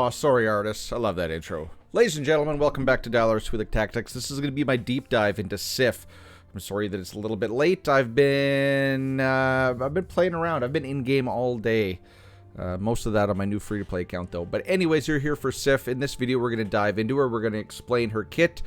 Oh, sorry, artists. I love that intro. Ladies and gentlemen, welcome back to Dollars with Tactics. This is going to be my deep dive into Sif. I'm sorry that it's a little bit late. I've been playing around. I've been in game all day. Most of that on my new free-to-play account, though. But anyways, you're here for Sif. In this video, we're going to dive into her. We're going to explain her kit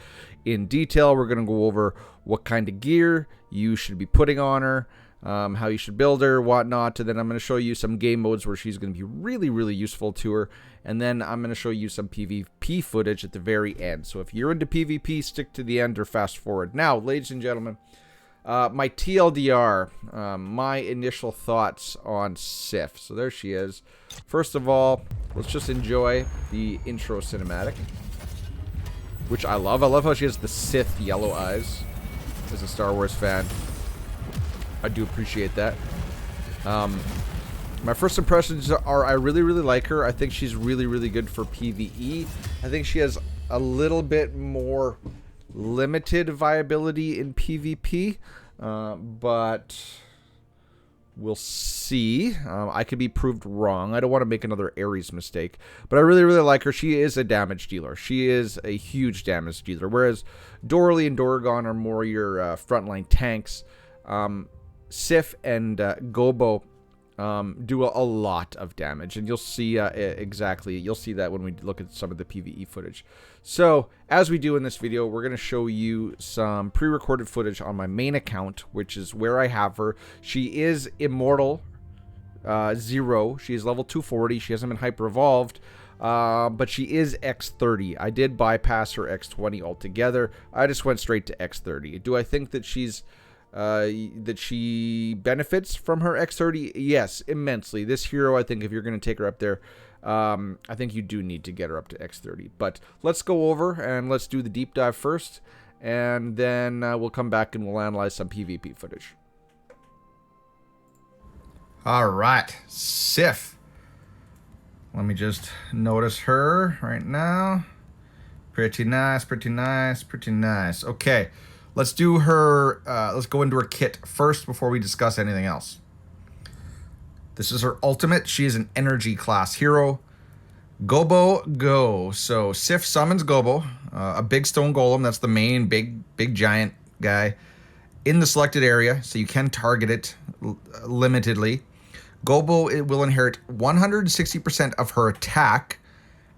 in detail. We're going to go over what kind of gear you should be putting on her, how you should build her, whatnot. And then I'm going to show you some game modes where she's going to be really, really useful to her. And then I'm going to show you some PvP footage at the very end. So if you're into PvP, stick to the end or fast forward. Now, ladies and gentlemen, my TLDR, my initial thoughts on Sif. So there she is. First of all, let's just enjoy the intro cinematic, which I love. I love how she has the Sith yellow eyes. As a Star Wars fan, I do appreciate that. My first impressions are I really, really like her. I think she's really, really good for PvE. I think she has a little bit more limited viability in PvP, but we'll see. I could be proved wrong. I don't want to make another Ares mistake, but I really, really like her. She is a damage dealer. She is a huge damage dealer, whereas Dorley and Dorgon are more your frontline tanks. Sif and Gobo do a lot of damage, and you'll see exactly. You'll see that when we look at some of the PvE footage. So, as we do in this video, we're going to show you some pre-recorded footage on my main account, which is where I have her. She is Immortal 0. She is level 240. She hasn't been hyper-evolved, but she is X30. I did bypass her X20 altogether. I just went straight to X30. Do I think that that she benefits from her X30? Yes, immensely. This hero, I think if you're going to take her up there, I think you do need to get her up to X30. But let's go over and let's do the deep dive first, and then we'll come back and we'll analyze some PvP footage. All right, Sif. Let me just notice her right now. Pretty nice, pretty nice, pretty nice. Okay. Let's do her, let's go into her kit first before we discuss anything else. This is her ultimate. She is an energy class hero. Gobo go. So Sif summons Gobo, a big stone golem. That's the main big giant guy in the selected area. So you can target it limitedly. Gobo, it will inherit 160% of her attack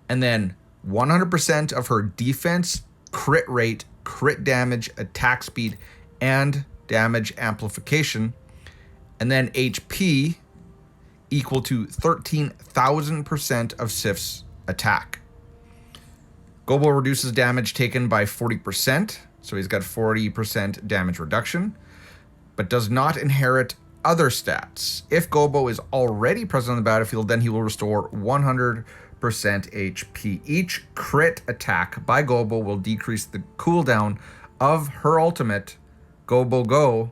and then 100% of her defense, crit rate, crit damage, attack speed, and damage amplification, and then HP equal to 13,000% of Sif's attack. Gobo reduces damage taken by 40%, so he's got 40% damage reduction, but does not inherit other stats. If Gobo is already present on the battlefield, then he will restore 100% HP. Each crit attack by Gobo will decrease the cooldown of her ultimate, Gobo Go,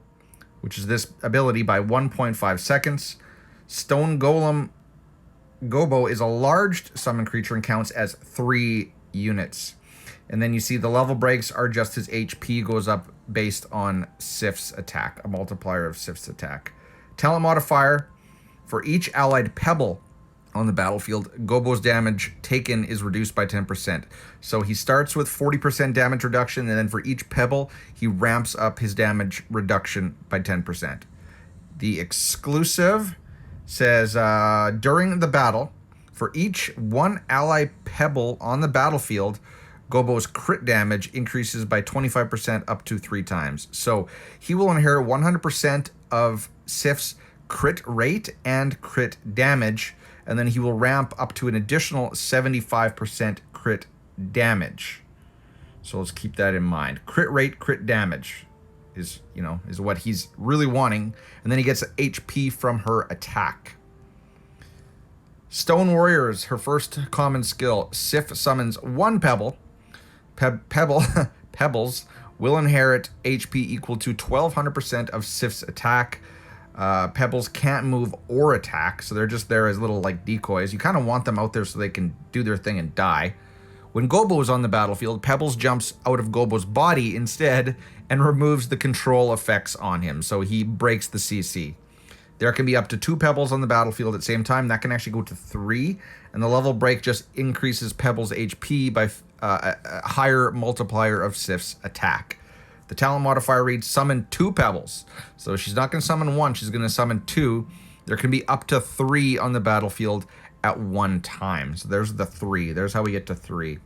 which is this ability, by 1.5 seconds. Stone Golem Gobo is a large summon creature and counts as 3 units. And then you see the level breaks are just his HP goes up based on Sif's attack, a multiplier of Sif's attack. Talent modifier: for each allied pebble on the battlefield, Gobo's damage taken is reduced by 10%. So he starts with 40% damage reduction, and then for each pebble, he ramps up his damage reduction by 10%. The exclusive says, during the battle, for each one ally pebble on the battlefield, Gobo's crit damage increases by 25% up to 3 times. So he will inherit 100% of Sif's crit rate and crit damage, and then he will ramp up to an additional 75% crit damage. So let's keep that in mind. Crit rate, crit damage is what he's really wanting. And then he gets HP from her attack. Stone Warriors, her first common skill. Sif summons 1 pebble. Pebbles will inherit HP equal to 1200% of Sif's attack. Pebbles can't move or attack, so they're just there as little decoys. You kind of want them out there so they can do their thing and die. When Gobo is on the battlefield, Pebbles jumps out of Gobo's body instead and removes the control effects on him, so he breaks the CC. There can be up to 2 pebbles on the battlefield at the same time. That can actually go to 3. And the level break just increases Pebble's HP by a higher multiplier of Sif's attack. The talent modifier reads summon 2 pebbles. So she's not going to summon 1, she's going to summon 2. There can be up to 3 on the battlefield at one time. So there's the 3. There's how we get to 3.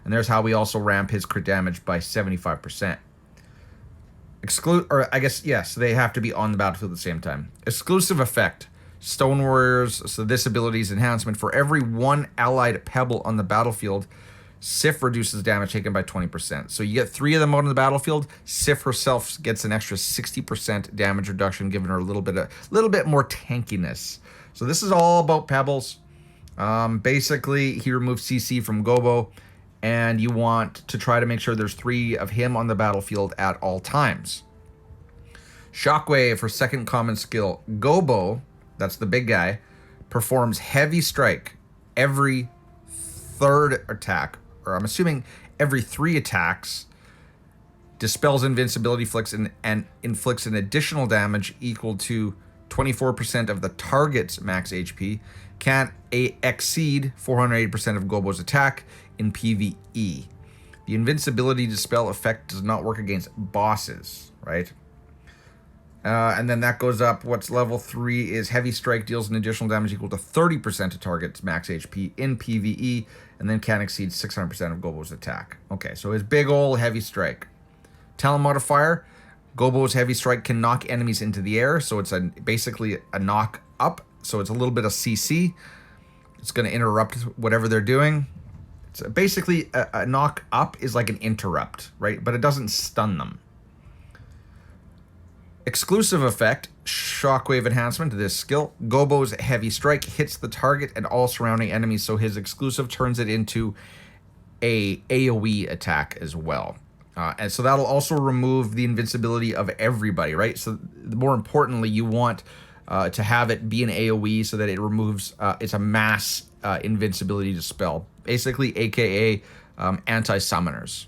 And there's how we also ramp his crit damage by 75%. Yes, they have to be on the battlefield at the same time. Exclusive effect. Stone Warriors, so this ability's enhancement. For every 1 allied pebble on the battlefield, Sif reduces damage taken by 20%. So you get 3 of them out on the battlefield. Sif herself gets an extra 60% damage reduction, giving her a little bit more tankiness. So this is all about pebbles. Basically, he removes CC from Gobo, and you want to try to make sure there's 3 of him on the battlefield at all times. Shockwave for second common skill. Gobo, that's the big guy, performs heavy strike every 3rd attack, or I'm assuming every 3 attacks, dispels invincibility, and inflicts an additional damage equal to 24% of the target's max HP, can't exceed 480% of Gobo's attack in PvE. The invincibility dispel effect does not work against bosses, right? And then that goes up. What's level 3 is heavy strike, deals an additional damage equal to 30% of target's max HP in PvE, and then can't exceed 600% of Gobo's attack. Okay, so his big ol' heavy strike. Talent modifier, Gobo's heavy strike can knock enemies into the air, so it's basically a knock up, so it's a little bit of CC. It's going to interrupt whatever they're doing. It's basically a knock up is like an interrupt, right? But it doesn't stun them. Exclusive effect, shockwave enhancement to this skill. Gobo's heavy strike hits the target and all surrounding enemies, so his exclusive turns it into a AoE attack as well. And so that'll also remove the invincibility of everybody, right? So more importantly, you want to have it be an AoE so that it removes, it's a mass invincibility dispel. Basically, aka anti-summoners.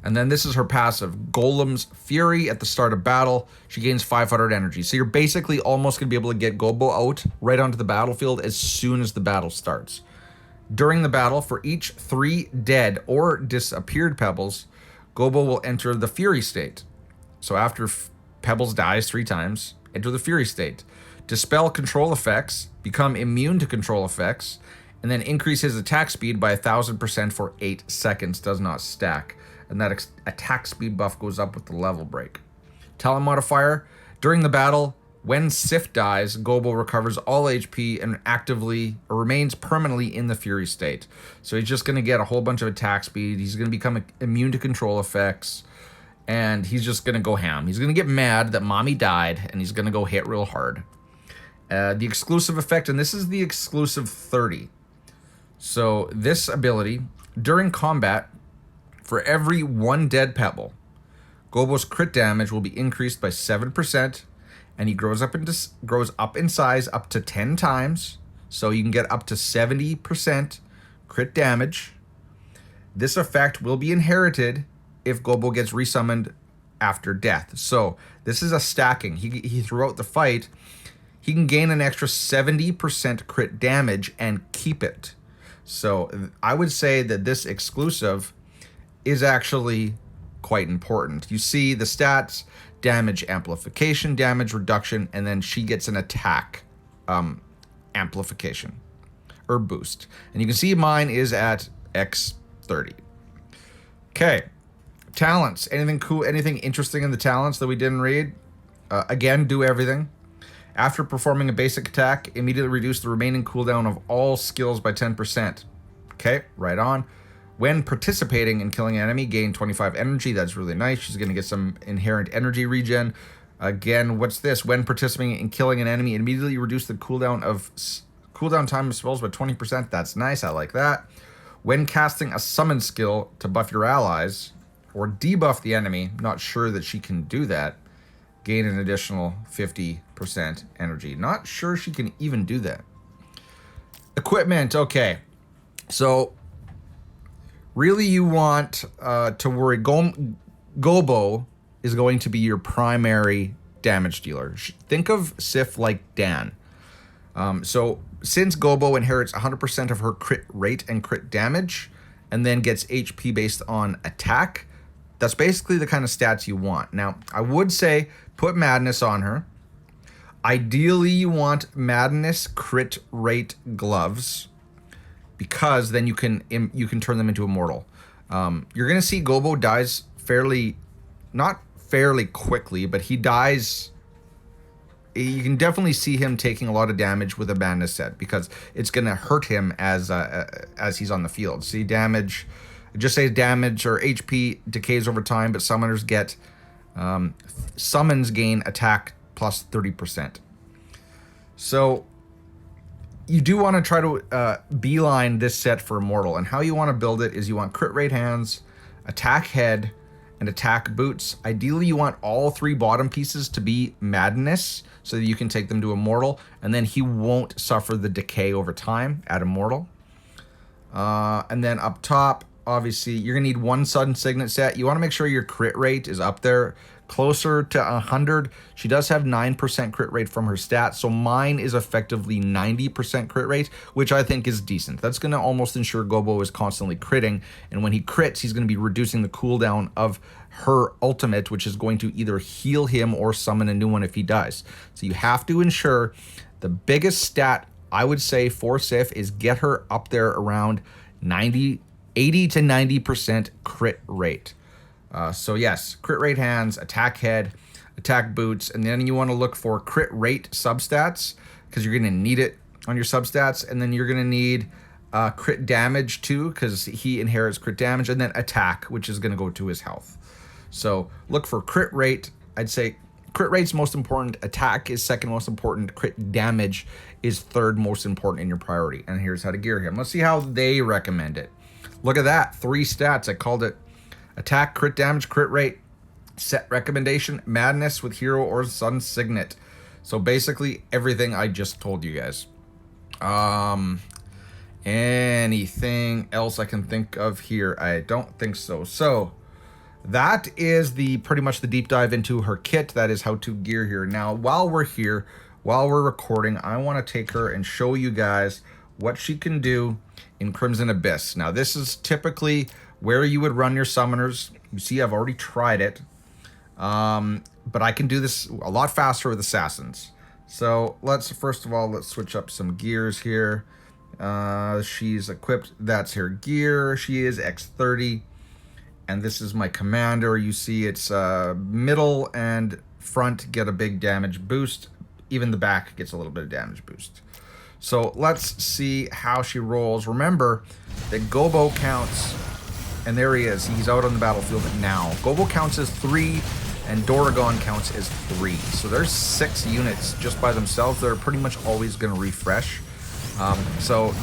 And then this is her passive, Golem's Fury. At the start of battle, she gains 500 energy. So you're basically almost going to be able to get Gobo out right onto the battlefield as soon as the battle starts. During the battle, for each 3 dead or disappeared pebbles, Gobo will enter the Fury state. So after Pebbles dies 3 times, enter the Fury state. Dispel control effects, become immune to control effects, and then increase his attack speed by 1000% for 8 seconds. Does not stack. And that attack speed buff goes up with the level break. Talent modifier, during the battle, when Sif dies, Gobo recovers all HP and remains permanently in the Fury state. So he's just going to get a whole bunch of attack speed. He's going to become immune to control effects. And he's just going to go ham. He's going to get mad that mommy died, and he's going to go hit real hard. The exclusive effect, and this is the exclusive 30. So this ability, during combat, for every 1 dead pebble, Gobo's crit damage will be increased by 7%, and he grows up in size up to 10 times, so you can get up to 70% crit damage. This effect will be inherited if Gobo gets resummoned after death. So this is a stacking. He throughout the fight, he can gain an extra 70% crit damage and keep it. So I would say that this exclusive is actually quite important. You see the stats, damage amplification, damage reduction, and then she gets an attack amplification or boost. And you can see mine is at X30. Okay, talents. Anything cool, anything interesting in the talents that we didn't read? Again, do everything. After performing a basic attack, immediately reduce the remaining cooldown of all skills by 10%. Okay, right on. When participating in killing an enemy, gain 25 energy. That's really nice. She's going to get some inherent energy regen. Again, what's this? When participating in killing an enemy, immediately reduce the cooldown time of spells by 20%. That's nice. I like that. When casting a summon skill to buff your allies or debuff the enemy, not sure that she can do that, gain an additional 50% energy. Not sure she can even do that. Equipment. Okay. So really, you want to worry. Gobo is going to be your primary damage dealer. Think of Sif like Dan. So since Gobo inherits 100% of her crit rate and crit damage, and then gets HP based on attack, that's basically the kind of stats you want. Now, I would say put Madness on her. Ideally, you want Madness crit rate gloves, because then you can turn them into immortal. You're gonna see Gobo dies not fairly quickly, but he dies. You can definitely see him taking a lot of damage with a Madness set, because it's gonna hurt him as he's on the field. See, damage, just say damage or HP decays over time, but summoners get summons gain attack plus 30%. So you do want to try to beeline this set for immortal, and how you want to build it is you want crit rate hands, attack head, and attack boots. Ideally, you want all three bottom pieces to be Madness so that you can take them to immortal, and then he won't suffer the decay over time at immortal. And then up top, obviously, you're gonna need one sudden signet set. You want to make sure your crit rate is up there, closer to 100. She does have 9% crit rate from her stats, so mine is effectively 90% crit rate, which I think is decent. That's going to almost ensure Gobo is constantly critting, and when he crits, he's going to be reducing the cooldown of her ultimate, which is going to either heal him or summon a new one if he dies. So you have to ensure the biggest stat, I would say, for Sif is get her up there around 80 to 90% crit rate. So yes, crit rate hands, attack head, attack boots, and then you want to look for crit rate substats, because you're going to need it on your substats, and then you're going to need crit damage too, because he inherits crit damage, and then attack, which is going to go to his health. So look for crit rate. I'd say crit rate's most important, attack is second most important, crit damage is third most important in your priority. And here's how to gear him. Let's see how they recommend it. Look at that, 3 stats. I called it attack, crit damage, crit rate. Set recommendation, Madness with hero or sun signet. So basically everything I just told you guys. Anything else I can think of here? I don't think so. So that is pretty much the deep dive into her kit. That is how to gear here. Now, while we're here, while we're recording, I want to take her and show you guys what she can do in Crimson Abyss. Now, this is typically where you would run your summoners. You see, I've already tried it. But I can do this a lot faster with assassins. So first of all, let's switch up some gears here. She's equipped. That's her gear. She is X30. And this is my commander. You see it's middle and front get a big damage boost. Even the back gets a little bit of damage boost. So let's see how she rolls. Remember that Gobo counts, and there he is. He's out on the battlefield now. Gobo counts as 3, and Doragon counts as 3. So there's 6 units just by themselves. They're pretty much always going to refresh. So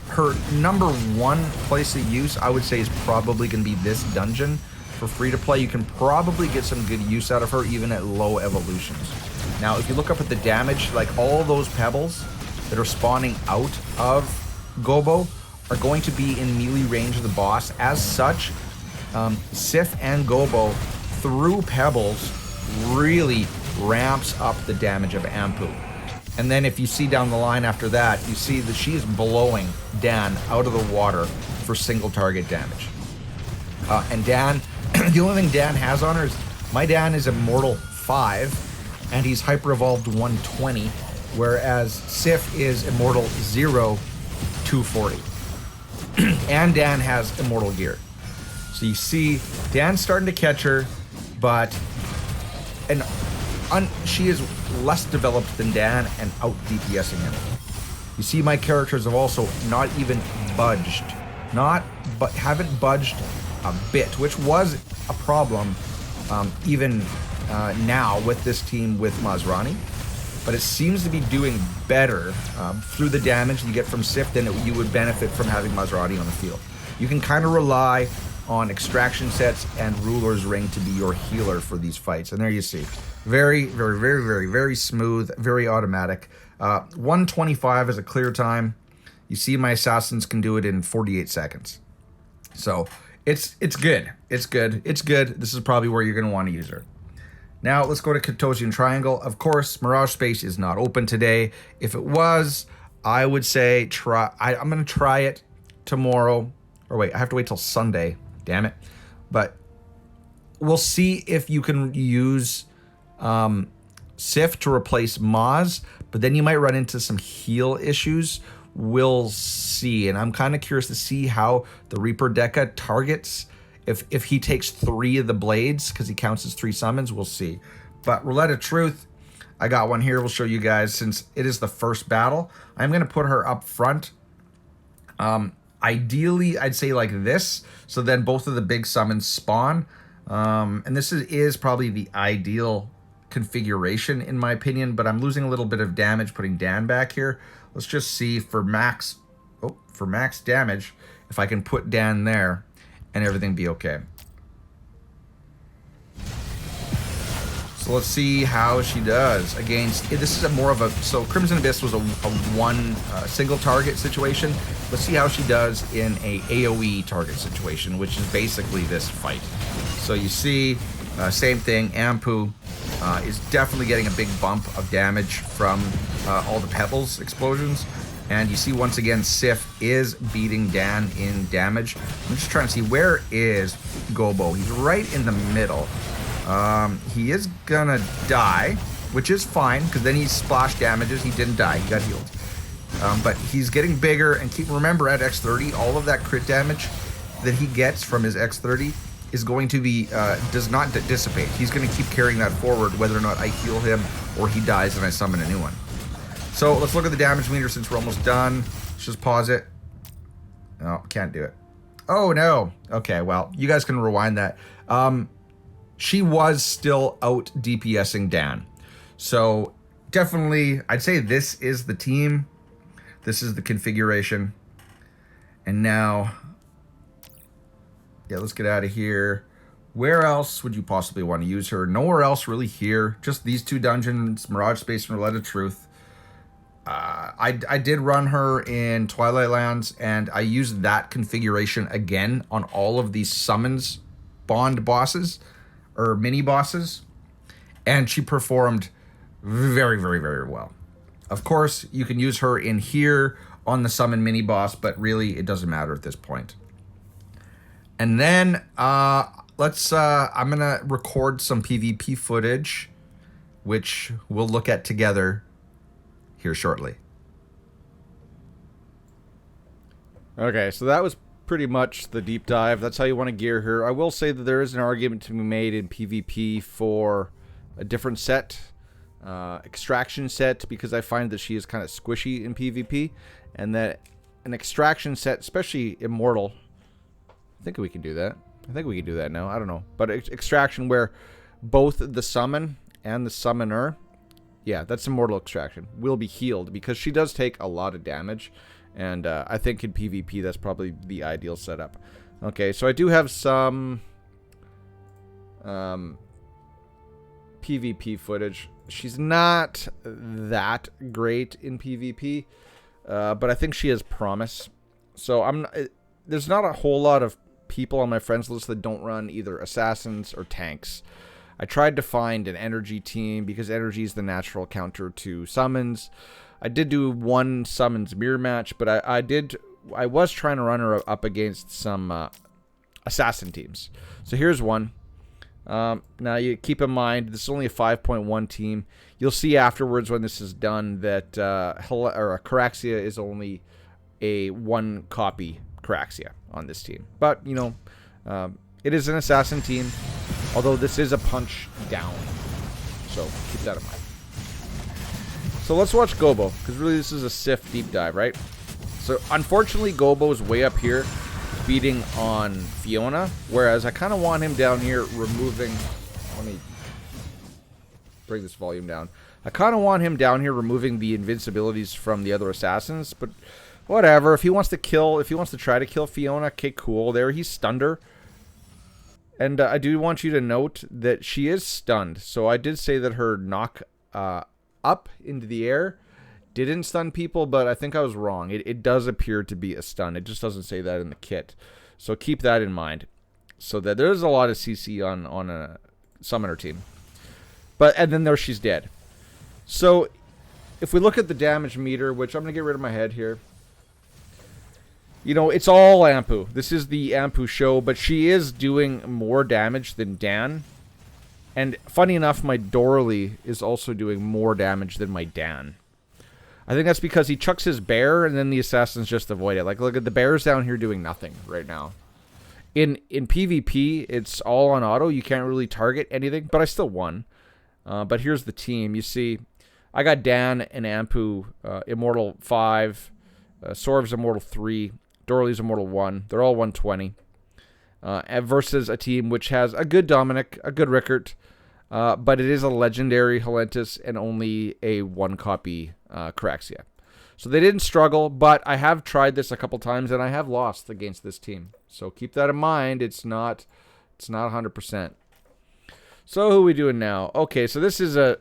her number 1 place of use, I would say, is probably going to be this dungeon. For free to play, you can probably get some good use out of her even at low evolutions. Now, if you look up at the damage, like all those pebbles that are spawning out of Gobo are going to be in melee range of the boss. As such, Sif and Gobo through pebbles really ramps up the damage of Ampu. And then if you see down the line after that, you see that she is blowing Dan out of the water for single target damage. And Dan, the only thing Dan has on her is, my Dan is Immortal 5, and he's Hyper Evolved 120, whereas Sif is Immortal 0, 240. And Dan has Immortal gear. So you see, Dan's starting to catch her, but she is less developed than Dan and out DPSing him. You see, my characters have also not even budged. Haven't budged a bit, which was a problem even now with this team with Masrani. But it seems to be doing better through the damage you get from Sif than you would benefit from having Masrani on the field. You can kind of rely on extraction sets and Ruler's Ring to be your healer for these fights. And there you see. Very, very, very, very, very smooth, very automatic. 125 is a clear time. You see my assassins can do it in 48 seconds. So it's good. It's good. It's good. This is probably where you're going to want to use her. Now let's go to Katosian Triangle. Of course, Mirage Space is not open today. If it was, I would say I'm going to try it tomorrow. Or wait, I have to wait till Sunday. Damn it. But we'll see if you can use Sif to replace Maz. But then you might run into some heal issues. We'll see. And I'm kind of curious to see how the Reaper Deca targets. If he takes 3 of the blades, because he counts as 3 summons, we'll see. But Roulette of Truth, I got one here. We'll show you guys since it is the first battle. I'm going to put her up front. Ideally, I'd say like this. So then both of the big summons spawn. And this is probably the ideal configuration in my opinion. But I'm losing a little bit of damage putting Dan back here. Let's just see for max damage if I can put Dan there and everything be okay. So let's see how she does against. This is more of a. So Crimson Abyss was a one single target situation. Let's see how she does in a AOE target situation, which is basically this fight. So you see, same thing. Ampu is definitely getting a big bump of damage from all the pebbles explosions. And you see once again, Sif is beating Dan in damage. I'm just trying to see, where is Gobo? He's right in the middle. He is gonna die, which is fine, because then he splash damages. He didn't die, he got healed. But he's getting bigger, and remember at X30, all of that crit damage that he gets from his X30 is going to be, does not dissipate. He's gonna keep carrying that forward, whether or not I heal him or he dies and I summon a new one. So let's look at the damage meter since we're almost done. Let's just pause it. No, can't do it. Oh no. Okay, well, you guys can rewind that. She was still out DPSing Dan. So definitely, I'd say this is the team. This is the configuration. And now, yeah, let's get out of here. Where else would you possibly want to use her? Nowhere else really here. Just these 2 dungeons, Mirage Space and Roulette of Truth. I did run her in Twilight Lands, and I used that configuration again on all of these summons bond bosses, or mini bosses, and she performed very, very, very well. Of course, you can use her in here on the summon mini boss, but really it doesn't matter at this point. And then I'm gonna record some PvP footage, which we'll look at together here shortly. Okay, so that was pretty much the deep dive. That's how you want to gear her. I will say that there is an argument to be made in PvP for a different set, extraction set, because I find that she is kind of squishy in PvP, and that an extraction set, especially Immortal, I think we can do that. I think we can do that now. I don't know. But extraction where both the summon and the summoner, yeah, that's Immortal Extraction, will be healed, because she does take a lot of damage. And I think in PvP, that's probably the ideal setup. Okay, so I do have some PvP footage. She's not that great in PvP, but I think she has promise. So there's not a whole lot of people on my friends list that don't run either assassins or tanks. I tried to find an energy team, because energy is the natural counter to summons. I did do one summons mirror match, but I was trying to run her up against some assassin teams. So here's one. Now you keep in mind, this is only a 5.1 team. You'll see afterwards when this is done that Caraxia is only a 1 copy Caraxia on this team. But, you know, it is an assassin team, although this is a punch down. So keep that in mind. So let's watch Gobo, because really this is a Sif deep dive, right? So unfortunately, Gobo is way up here beating on Fiona, whereas I kind of want him down here removing... Let me bring this volume down. I kind of want him down here removing the invincibilities from the other assassins, but whatever. If he wants to try to kill Fiona, okay, cool. There, he's stunned her. And I do want you to note that she is stunned. So I did say that her knock up into the air didn't stun people, but I think I was wrong. It does appear to be a stun. It just doesn't say that in the kit. So keep that in mind. So that there's a lot of CC on a summoner team. And then there she's dead. So if we look at the damage meter, which I'm going to get rid of my head here. You know, it's all Ampu. This is the Ampu show, but she is doing more damage than Dan. And funny enough, my Dorley is also doing more damage than my Dan. I think that's because he chucks his bear, and then the assassins just avoid it. Like, look at the bears down here doing nothing right now. In PvP, it's all on auto. You can't really target anything, but I still won. But here's the team. You see, I got Dan and Ampu, Immortal 5, Sorv's Immortal 3, Dorley's Immortal 1. They're all 120. Versus a team which has a good Dominic, a good Rickert, but it is a legendary Helentis and only a 1-copy Caraxia. So they didn't struggle, but I have tried this a couple times and I have lost against this team. So keep that in mind. It's not 100%. So who are we doing now? Okay, so this is a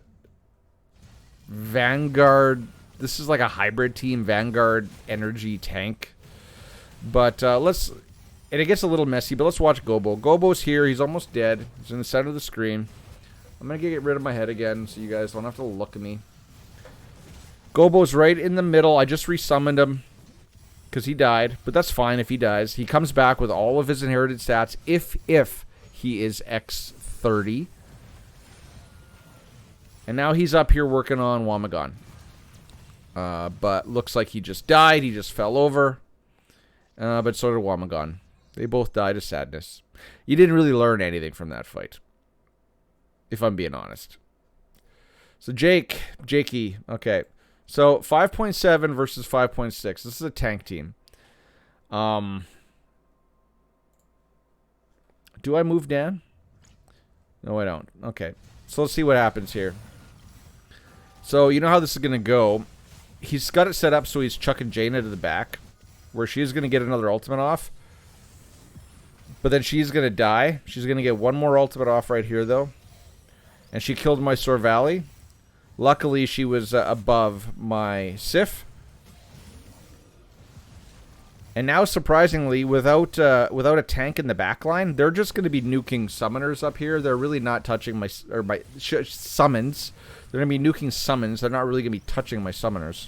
Vanguard. This is like a hybrid team, Vanguard energy tank. But and it gets a little messy, but let's watch Gobo. Gobo's here. He's almost dead. He's in the center of the screen. I'm going to get rid of my head again so you guys don't have to look at me. Gobo's right in the middle. I just resummoned him because he died, but that's fine if he dies. He comes back with all of his inherited stats if he is X30. And now he's up here working on Wamagon. But looks like he just died. He just fell over. But so did Wamagon. They both died of sadness. You didn't really learn anything from that fight, if I'm being honest. So Jakey, okay. So 5.7 versus 5.6. This is a tank team. Do I move Dan? No, I don't. Okay. So let's see what happens here. So you know how this is going to go. He's got it set up so he's chucking Jaina to the back, where she's going to get another ultimate off. But then she's going to die. She's going to get one more ultimate off right here, though. And she killed my Sorvali. Luckily, she was above my Sif. And now, surprisingly, without a tank in the backline, they're just going to be nuking summoners up here. They're really not touching my summons. They're going to be nuking summons. They're not really going to be touching my summoners.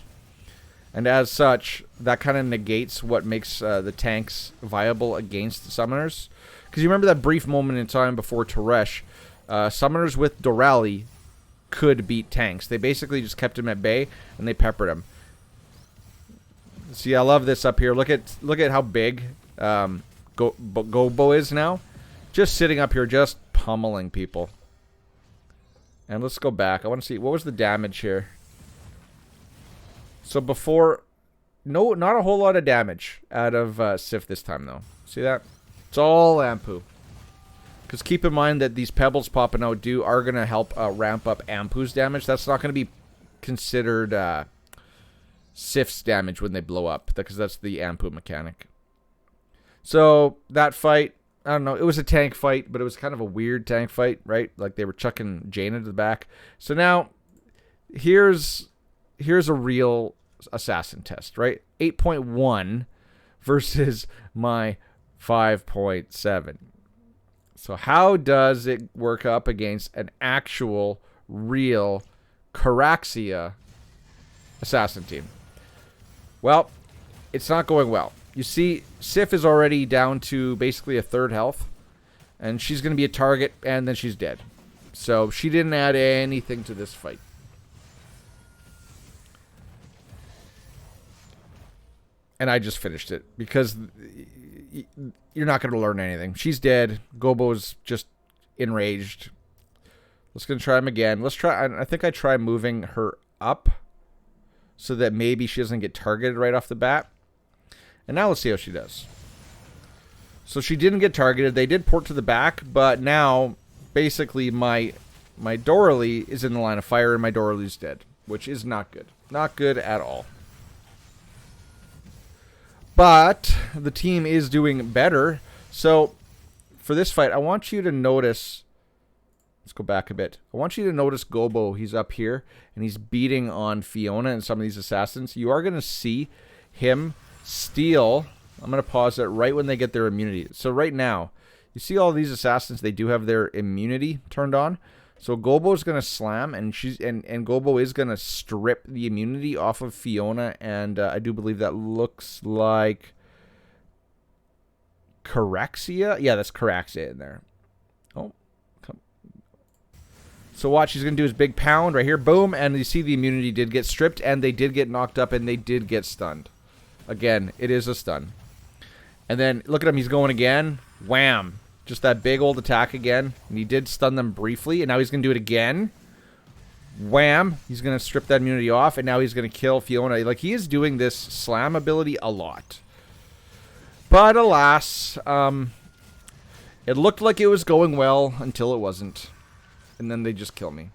And as such, that kind of negates what makes the tanks viable against the summoners. Because you remember that brief moment in time before Teresh, summoners with Dorali could beat tanks. They basically just kept him at bay and they peppered him. See, I love this up here. Look at how big Gobo is now. Just sitting up here, just pummeling people. And let's go back. I want to see, what was the damage here? So before, not a whole lot of damage out of Sif this time, though. See that? It's all Ampu. Because keep in mind that these pebbles popping out are going to help ramp up Ampu's damage. That's not going to be considered Sif's damage when they blow up, because that's the Ampu mechanic. So that fight, I don't know, it was a tank fight, but it was kind of a weird tank fight, right? Like they were chucking Jaina to the back. So now, here's a real assassin test, right? 8.1 versus my 5.7. So how does it work up against an actual, real Caraxia assassin team? Well, it's not going well. You see, Sif is already down to basically a third health, and she's going to be a target, and then she's dead. So she didn't add anything to this fight. And I just finished it because you're not going to learn anything. She's dead. Gobo's just enraged. Let's going to try him again. Let's try. I think I try moving her up so that maybe she doesn't get targeted right off the bat. And now let's see how she does. So she didn't get targeted. They did port to the back, but now basically my Dorley is in the line of fire and my Dorley's dead, which is not good. Not good at all. But the team is doing better. So for this fight, I want you to notice. Let's go back a bit. I want you to notice Gobo. He's up here and he's beating on Fiona and some of these assassins. You are going to see him steal. I'm going to pause it right when they get their immunity. So right now, you see all these assassins, they do have their immunity turned on. So Gobo's gonna slam, and Gobo is gonna strip the immunity off of Fiona, and I do believe that looks like Caraxia. Yeah, that's Caraxia in there. Oh, come. So watch, he's gonna do his big pound right here, boom, and you see the immunity did get stripped, and they did get knocked up, and they did get stunned. Again, it is a stun. And then look at him, he's going again. Wham! Just that big old attack again. And he did stun them briefly, and now he's going to do it again. Wham! He's going to strip that immunity off, and now he's going to kill Fiona. Like, he is doing this slam ability a lot. But alas, it looked like it was going well until it wasn't. And then they just kill me.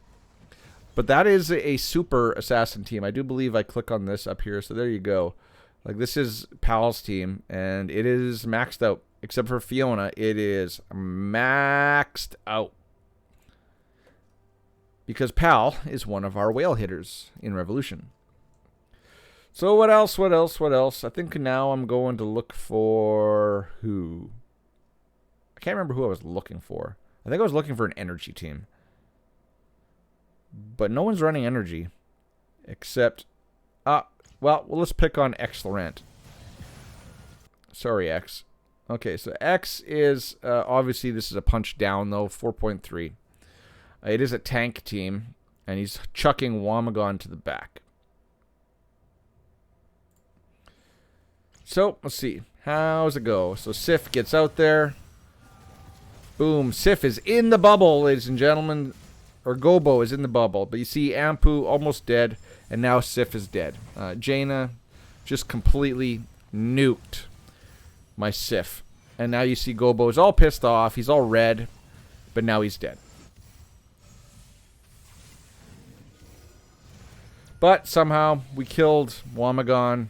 But that is a super assassin team. I do believe I click on this up here, so there you go. Like, this is Pal's team, and it is maxed out. Except for Fiona, it is maxed out. Because Pal is one of our whale hitters in Revolution. So what else, what else, what else? I think now I'm going to look for who? I can't remember who I was looking for. I think I was looking for an energy team. But no one's running energy. Except, well, let's pick on X Laurent. Sorry, X. Okay, so X is, obviously this is a punch down, though, 4.3. It is a tank team, and he's chucking Wamagon to the back. So, let's see. How's it go? So, Sif gets out there. Boom. Sif is in the bubble, ladies and gentlemen. Or Gobo is in the bubble. But you see Ampu almost dead, and now Sif is dead. Jaina just completely nuked my Sif. And now you see Gobo is all pissed off. He's all red. But now he's dead. But somehow we killed Wamagon.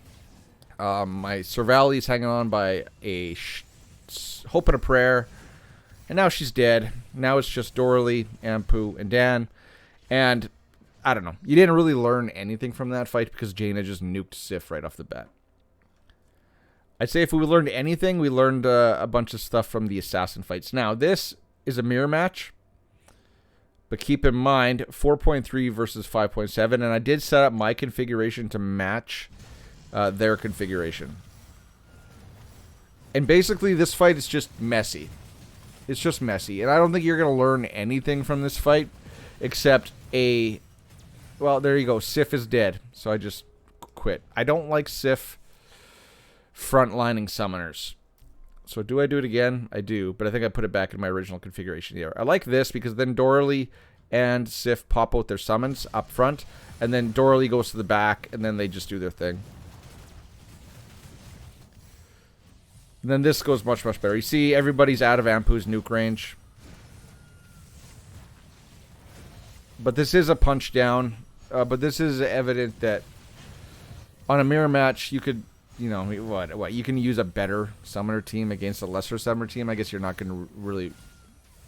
My Servali's hanging on by a hope and a prayer. And now she's dead. Now it's just Doralee, Ampu, and Dan. And I don't know. You didn't really learn anything from that fight because Jaina just nuked Sif right off the bat. I'd say if we learned anything, we learned a bunch of stuff from the assassin fights. Now, this is a mirror match. But keep in mind, 4.3 versus 5.7. And I did set up my configuration to match their configuration. And basically, this fight is just messy. It's just messy. And I don't think you're going to learn anything from this fight. Except well, there you go. Sif is dead. So I just quit. I don't like Sif frontlining summoners. So do I do it again? I do, but I think I put it back in my original configuration here. I like this because then Doralee and Sif pop out their summons up front, and then Doralee goes to the back, and then they just do their thing. And then this goes much, much better. You see everybody's out of Ampu's nuke range. But this is a punch down. But this is evident that on a mirror match, you could... You know, what? You can use a better summoner team against a lesser summoner team. I guess you're not going to really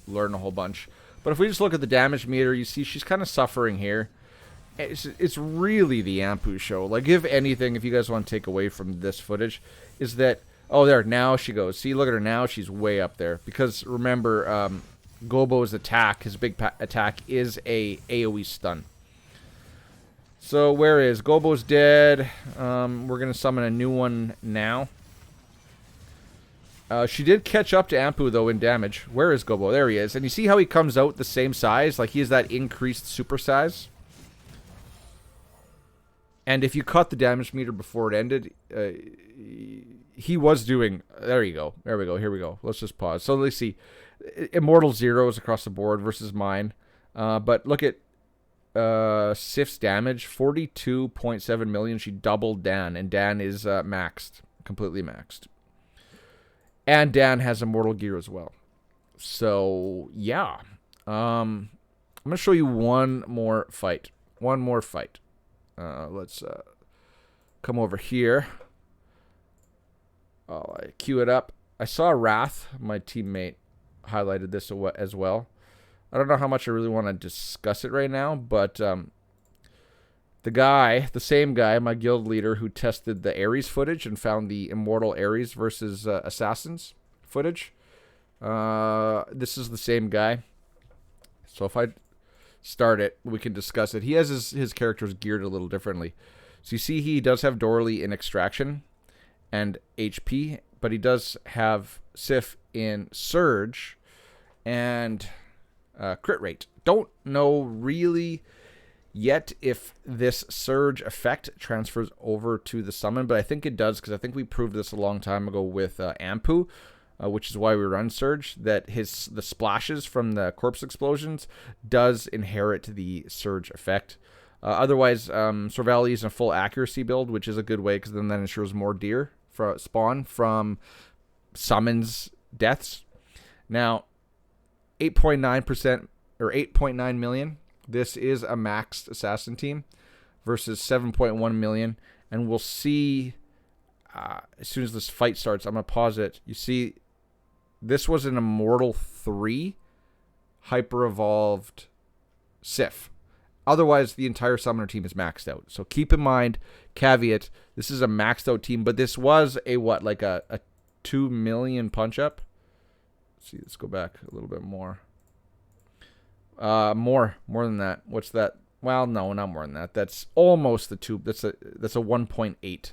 learn a whole bunch. But if we just look at the damage meter, you see she's kind of suffering here. It's really the Ampu show. Like, if anything, if you guys want to take away from this footage, is that... Oh, there, now she goes. See, look at her now. She's way up there. Because, remember, Gobo's attack, his big attack, is a AoE stun. So, where is? Gobo's dead. We're going to summon a new one now. She did catch up to Ampu, though, in damage. Where is Gobo? There he is. And you see how he comes out the same size? Like, he has that increased super size. And if you cut the damage meter before it ended, he was doing... There you go. There we go. Here we go. Let's just pause. So, let's see. Immortal zeros across the board versus mine. But look at... Sif's damage, 42.7 million. She doubled Dan, and Dan is maxed, completely maxed. And Dan has Immortal Gear as well. So, yeah. I'm going to show you one more fight. One more fight. Let's come over here. I queue it up. I saw Wrath, my teammate, highlighted this as well. I don't know how much I really want to discuss it right now, but the same guy, my guild leader, who tested the Ares footage and found the Immortal Ares versus Assassins footage. This is the same guy. So if I start it. We can discuss it. He has his characters geared a little differently. So you see he does have Dorley in Extraction and HP, but he does have Sif in Surge and crit rate. Don't know really yet if this Surge effect transfers over to the summon, but I think it does, because I think we proved this a long time ago with Ampu, which is why we run Surge, that the splashes from the corpse explosions does inherit the Surge effect. Otherwise, Sorvali is in a full accuracy build, which is a good way, because then that ensures more deer spawn from summons deaths. Now, 8.9% or 8.9 million. This is a maxed assassin team versus 7.1 million. And we'll see as soon as this fight starts. I'm going to pause it. You see, this was an Immortal 3 hyper-evolved Sif. Otherwise, the entire summoner team is maxed out. So keep in mind, caveat, this is a maxed out team, but this was a what, like a 2 million punch up? Let's see, let's go back a little bit more. More than that. What's that? Well, no, not more than that. That's almost the 2. That's a 1.8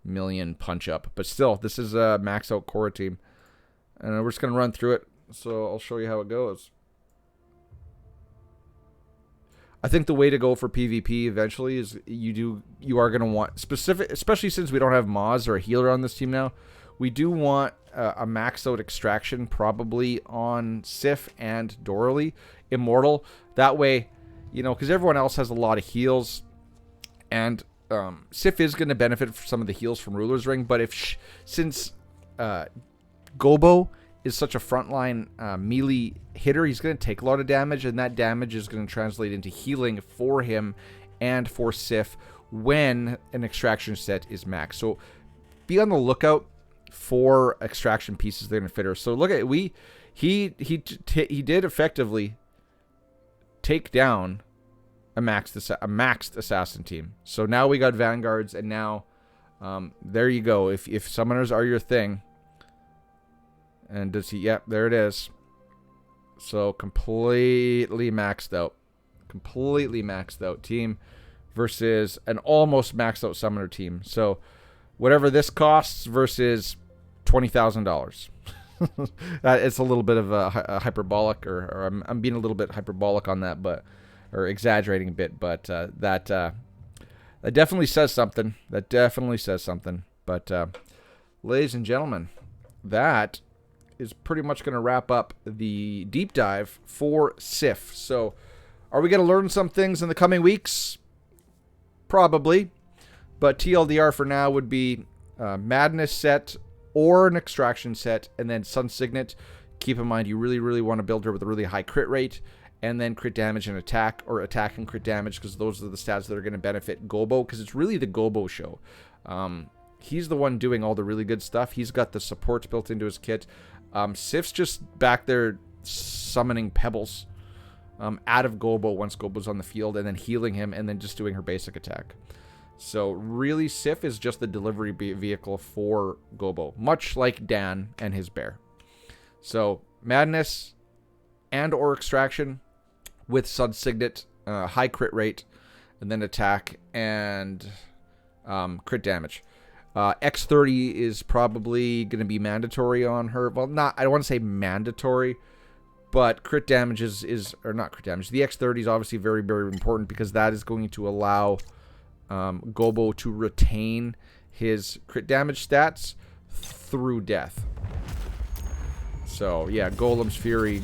million punch up. But still, this is a max out Korra team. And we're just going to run through it. So I'll show you how it goes. I think the way to go for PvP eventually is you are going to want specific, especially since we don't have Maz or a healer on this team now. We do want a max out extraction probably on Sif and Dorley Immortal. That way, because everyone else has a lot of heals, and Sif is going to benefit from some of the heals from Ruler's Ring. But since Gobo is such a frontline melee hitter, he's going to take a lot of damage, and that damage is going to translate into healing for him and for Sif when an extraction set is maxed. So be on the lookout for extraction pieces that are going to fit her. So look at he did effectively take down a maxed assassin team. So now we got vanguards, and now there you go. If summoners are your thing. And does he? Yep, there it is. So completely maxed out. Completely maxed out team versus an almost maxed out summoner team. So whatever this costs versus $20,000. It's a little bit of a hyperbolic, or I'm being a little bit hyperbolic on that, or exaggerating a bit, but that definitely says something. That definitely says something. But ladies and gentlemen, that is pretty much going to wrap up the deep dive for Sif. So are we going to learn some things in the coming weeks? Probably. But TLDR for now would be Madness set or an Extraction set, and then Sun Signet. Keep in mind, you really, really want to build her with a really high crit rate, and then crit damage and attack, or attack and crit damage, because those are the stats that are going to benefit Gobo, because it's really the Gobo show. He's the one doing all the really good stuff. He's got the supports built into his kit. Sif's just back there summoning pebbles out of Gobo once Gobo's on the field, and then healing him, and then just doing her basic attack. So really, Sif is just the delivery vehicle for Gobo, much like Dan and his bear. So Madness and or Extraction with Sun Signet, high crit rate, and then attack and crit damage. X30 is probably going to be mandatory on her. Well, I don't want to say mandatory, but crit damage or not crit damage. The X30 is obviously very, very important, because that is going to allow Gobo to retain his crit damage stats through death. So, yeah, Golem's Fury.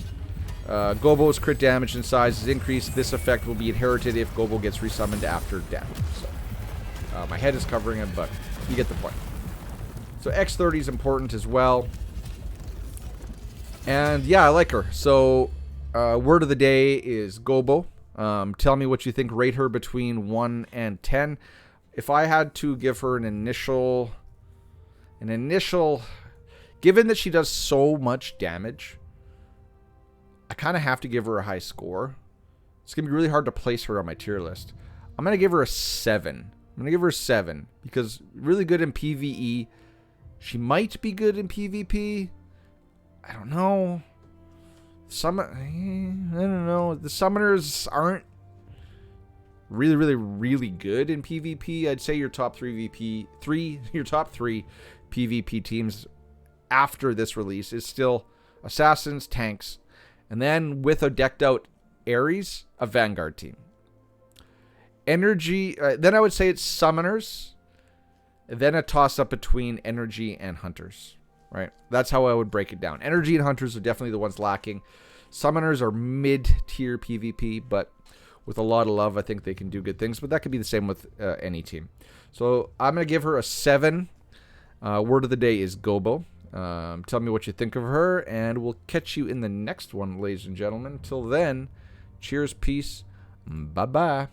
Gobo's crit damage and size is increased. This effect will be inherited if Gobo gets resummoned after death. So, my head is covering him, but you get the point. So X30 is important as well. And yeah, I like her. So word of the day is Gobo. Tell me what you think. Rate her between 1 and 10. If I had to give her an initial, given that she does so much damage, I kind of have to give her a high score. It's going to be really hard to place her on my tier list. I'm going to give her a 7. I'm going to give her a 7 because really good in PvE. She might be good in PvP. I don't know. I don't know. The summoners aren't really good in PvP. I'd say your top three PvP teams after this release is still assassins, tanks, and then with a decked out Ares, a Vanguard team. Energy, then I would say it's summoners, then a toss up between energy and hunters, right? That's how I would break it down. Energy and hunters are definitely the ones lacking. Summoners are mid-tier PvP, but with a lot of love, I think they can do good things. But that could be the same with any team. So I'm going to give her a 7. Word of the day is Gobo. Tell me what you think of her, and we'll catch you in the next one, ladies and gentlemen. Till then, cheers, peace, bye-bye.